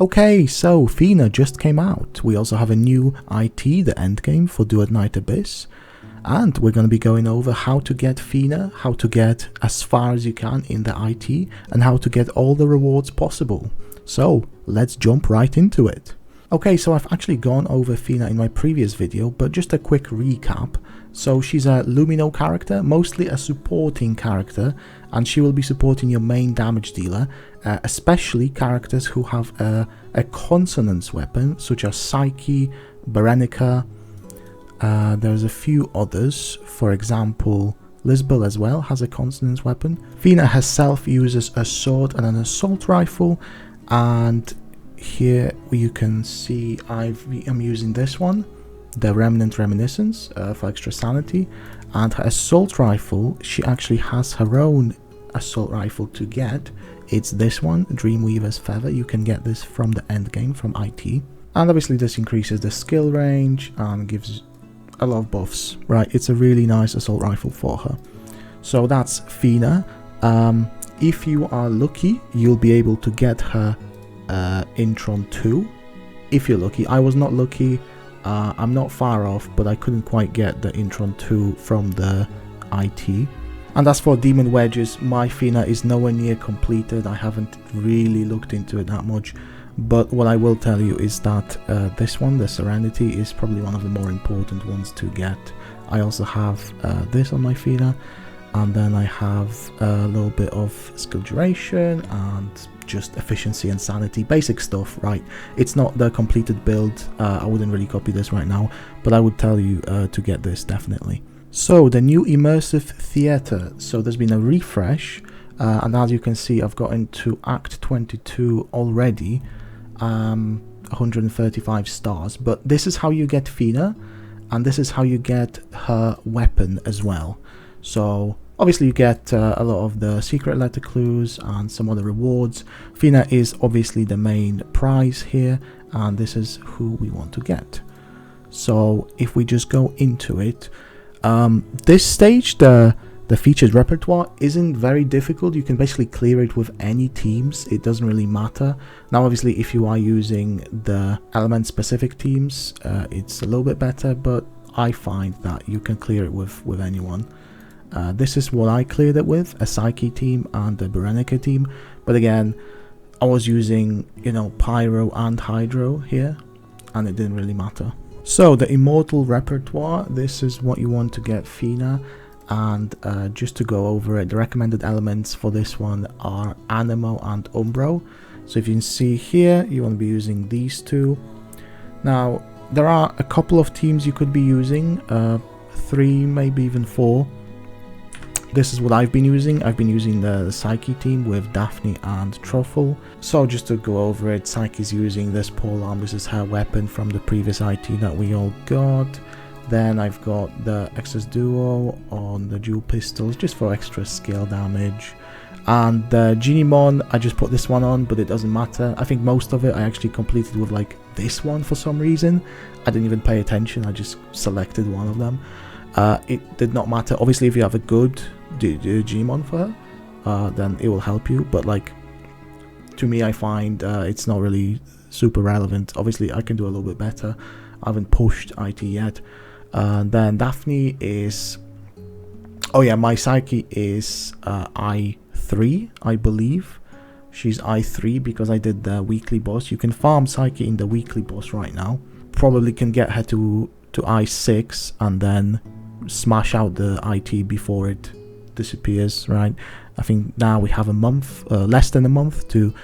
Okay, so Fina just came out. We also have a new IT, the endgame for Duet Night Abyss. And we're going to be going over how to get Fina, how to get as far as you can in the IT, and how to get all the rewards possible. So let's jump right into it. Okay, so I've actually gone over Fina in my previous video, but just a quick recap. So she's a Lumino character, mostly a supporting character, and she will be supporting your main damage dealer, especially characters who have a consonance weapon, such as Psyche, Berenica. There's a few others, for example, Lisbel as well has a consonance weapon. Fina herself uses a sword and an assault rifle, and here you can see I'm using this one, the Remnant Reminiscence, for extra sanity. And her assault rifle, she actually has her own assault rifle to get. It's this one, Dreamweaver's Feather. You can get this from the endgame, from IT. And obviously this increases the skill range and gives a lot of buffs, right? It's a really nice assault rifle for her. So that's Fina. If you are lucky, you'll be able to get her Intron 2. If you're lucky. I was not lucky. I'm not far off, but I couldn't quite get the Intron 2 from the IT. And as for Demon Wedges, my Fina is nowhere near completed. I haven't really looked into it that much. But what I will tell you is that this one, the Serenity, is probably one of the more important ones to get. I also have this on my Fina, and then I have a little bit of skill duration and just efficiency and sanity, basic stuff, right? It's not the completed build. I wouldn't really copy this right now, but I would tell you to get this definitely. So the new immersive theater. So there's been a refresh, and as you can see, I've got into Act 22 already. 135 stars, but this is how you get Fina, and this is how you get her weapon as well. So obviously you get a lot of the secret letter clues and some other rewards. Fina is obviously the main prize here, and this is who we want to get. So if we just go into it, this stage, the featured repertoire isn't very difficult. You can basically clear it with any teams. It doesn't really matter. Now obviously if you are using the element specific teams, it's a little bit better, but I find that you can clear it with anyone. This is what I cleared it with, a Psyche team and a Berenica team, but again I was using, you know, Pyro and Hydro here, and it didn't really matter. So the immortal repertoire, this is what you want to get Fina. And just to go over it, the recommended elements for this one are anemo and umbro. So if you can see here, you want to be using these two. Now there are a couple of teams you could be using, 3, maybe even 4. This is what I've been using. I've been using the Psyche team with Daphne and Truffle. So just to go over it, Psyche's using this polearm. This is her weapon from the previous IT that we all got. Then I've got the Excess Duo on the dual pistols, just for extra skill damage. And the Genimon, I just put this one on, but it doesn't matter. I think most of it I actually completed with like this one for some reason. I didn't even pay attention, I just selected one of them. It did not matter. Obviously if you have a good Genimon for her, then it will help you. But like, to me, I find it's not really super relevant. Obviously I can do a little bit better. I haven't pushed IT yet. Then Daphne is, oh yeah, my Psyche is I3, I believe. She's I3 because I did the weekly boss. You can farm Psyche in the weekly boss right now. Probably can get her to I6 and then smash out the IT before it disappears, right? I think now we have a month, less than a month to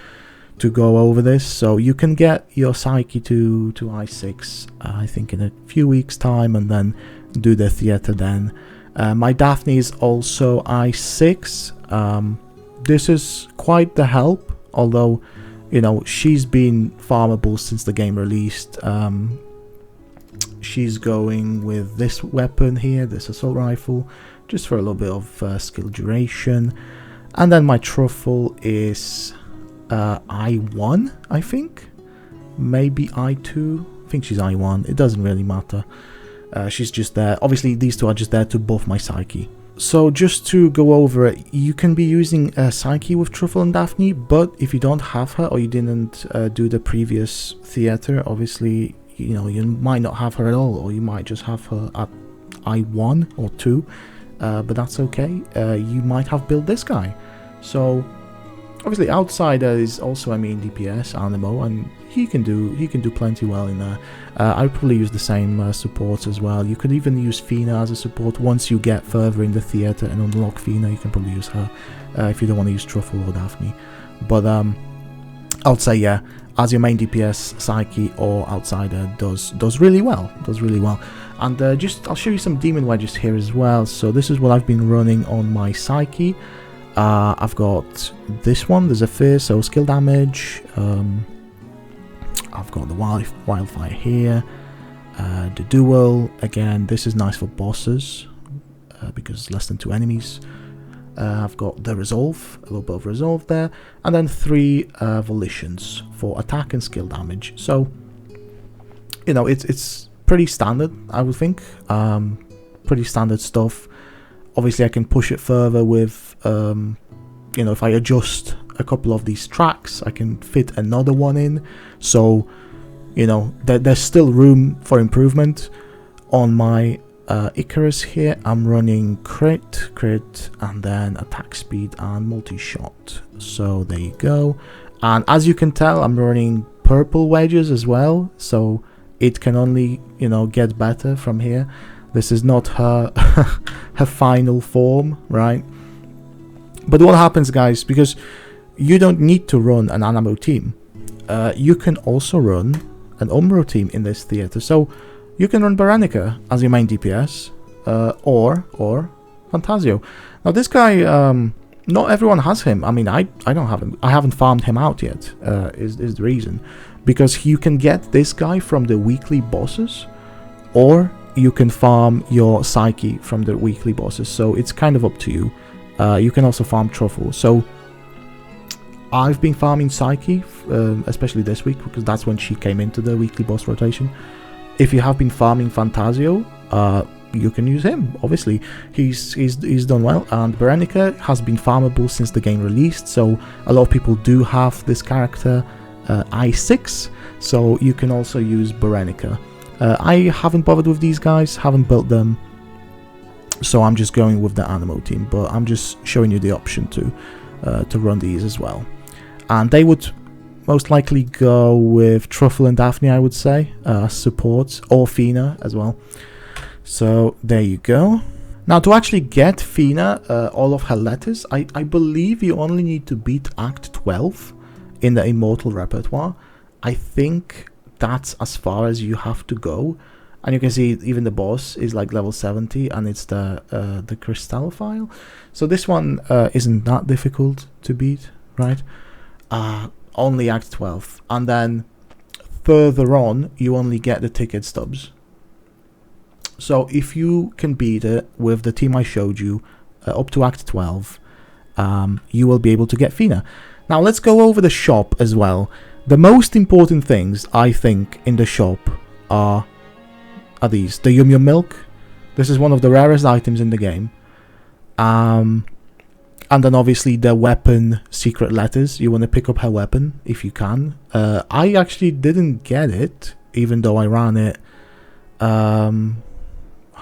go over this, so you can get your Psyche to I6 I think in a few weeks time, and then do the theater then. My Daphne is also I6. This is quite the help, although, you know, she's been farmable since the game released. She's going with this weapon here, this assault rifle, just for a little bit of skill duration. And then my Truffle is I1, I think, maybe I2. I think she's I1. It doesn't really matter. She's just there. Obviously these two are just there to buff my Psyche. So just to go over it, you can be using Psyche with Truffle and Daphne, but if you don't have her or you didn't do the previous theater, obviously, you know, you might not have her at all, or you might just have her at I1 or 2, but that's okay. You might have built this guy. So obviously Outsider is also a main DPS, Anemo, and he can do plenty well in there. I would probably use the same supports as well. You could even use Fina as a support. Once you get further in the theater and unlock Fina, you can probably use her if you don't want to use Truffle or Daphne. But I would say, yeah, as your main DPS, Psyche or Outsider does really well. And I'll show you some Demon Wedges here as well. So this is what I've been running on my Psyche. I've got this one, there's a Fear, so skill damage. I've got the Wildfire here. The Duel, again, this is nice for bosses because less than 2 enemies. I've got the Resolve, a little bit of Resolve there, and then 3 Volitions for attack and skill damage. So, you know, it's pretty standard, I would think. Pretty standard stuff. Obviously, I can push it further with, you know, if I adjust a couple of these tracks, I can fit another one in. So, you know, there's still room for improvement. On my Icarus here, I'm running crit, and then attack speed and multi-shot. So there you go. And as you can tell, I'm running purple wedges as well. So it can only, you know, get better from here. This is not her her final form, right? But what happens, guys, because you don't need to run an anemo team. You can also run an umbro team in this theater. So you can run Berenica as your main DPS, or Fantasio. Now this guy, not everyone has him. I mean, I don't have him. I haven't farmed him out yet. Is the reason, because you can get this guy from the weekly bosses, or you can farm your Psyche from the weekly bosses. So it's kind of up to you. You can also farm Truffle. So I've been farming Psyche, especially this week, because that's when she came into the weekly boss rotation. If you have been farming Fantasio, you can use him. Obviously, he's done well, and Berenica has been farmable since the game released. So a lot of people do have this character I6, so you can also use Berenica. I haven't bothered with these guys, haven't built them, so I'm just going with the anemo team. But I'm just showing you the option to run these as well. And they would most likely go with Truffle and Daphne, I would say, support, or Fina as well. So there you go. Now to actually get Fina all of her letters, I believe you only need to beat Act 12 in the Immortal repertoire. I think that's as far as you have to go. And you can see even the boss is like level 70, and it's the Crystal file. So this one isn't that difficult to beat, right? Only Act 12, and then further on you only get the ticket stubs. So if you can beat it with the team I showed you up to Act 12, you will be able to get Fina. Now let's go over the shop as well. The most important things, I think, in the shop are these. The Yum Yum Milk. This is one of the rarest items in the game. And then obviously the weapon secret letters. You want to pick up her weapon if you can. I actually didn't get it, even though I ran it. How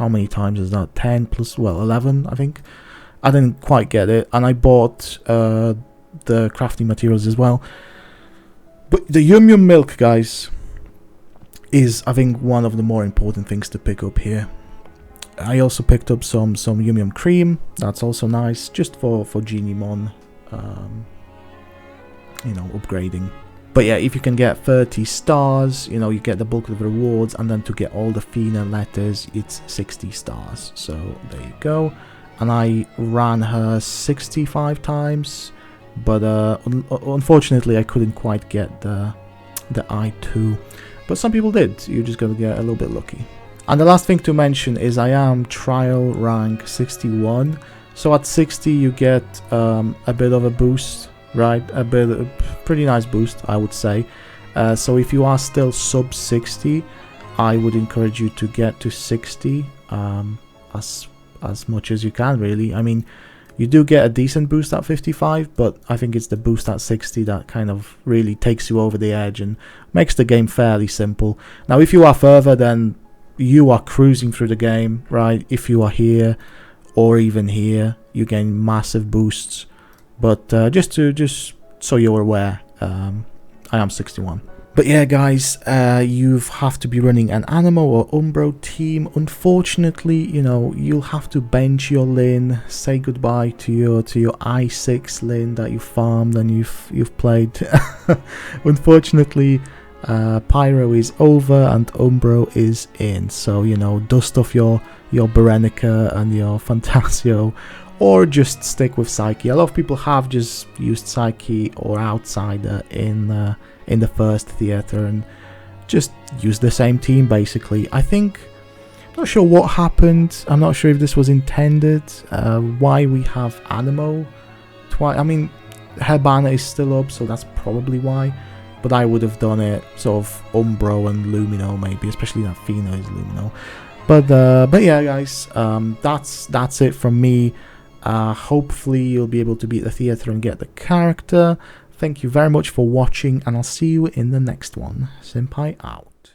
many times is that? 10 plus, well, 11, I think. I didn't quite get it. And I bought the crafting materials as well. But the Yum Yum Milk, guys, is, I think, one of the more important things to pick up here. I also picked up some Yum Yum Cream. That's also nice, just for Genimon, you know, upgrading. But yeah, if you can get 30 stars, you know, you get the bulk of the rewards, and then to get all the Fina letters, it's 60 stars. So there you go. And I ran her 65 times, but unfortunately I couldn't quite get the I2. But some people did. You just gotta get a little bit lucky. And the last thing to mention is I am trial rank 61. So at 60 you get a bit of a boost, right? A pretty nice boost, I would say. So if you are still sub 60, I would encourage you to get to 60 as as much as you can, really. I mean, you do get a decent boost at 55, but I think it's the boost at 60 that kind of really takes you over the edge and makes the game fairly simple. Now, if you are further, then you are cruising through the game, right? If you are here or even here, you gain massive boosts. But just so you're aware, I am 61. But yeah, guys, you have to be running an anemo or umbro team. Unfortunately, you know, you'll have to bench your Lin, say goodbye to your I6 Lin that you farmed and you've played. Unfortunately, Pyro is over and umbro is in. So, you know, dust off your Berenica and your Fantasio, or just stick with Psyche. A lot of people have just used Psyche or Outsider in the first theater and just use the same team basically. I'm not sure what happened. I'm not sure if this was intended. Why we have Anemo twice. I mean, her banner is still up, so that's probably why. But I would have done it sort of Umbro and Lumino maybe, especially that Fina is Lumino. But yeah, guys, that's it from me. Hopefully you'll be able to beat the theater and get the character. Thank you very much for watching, and I'll see you in the next one. Simpai out.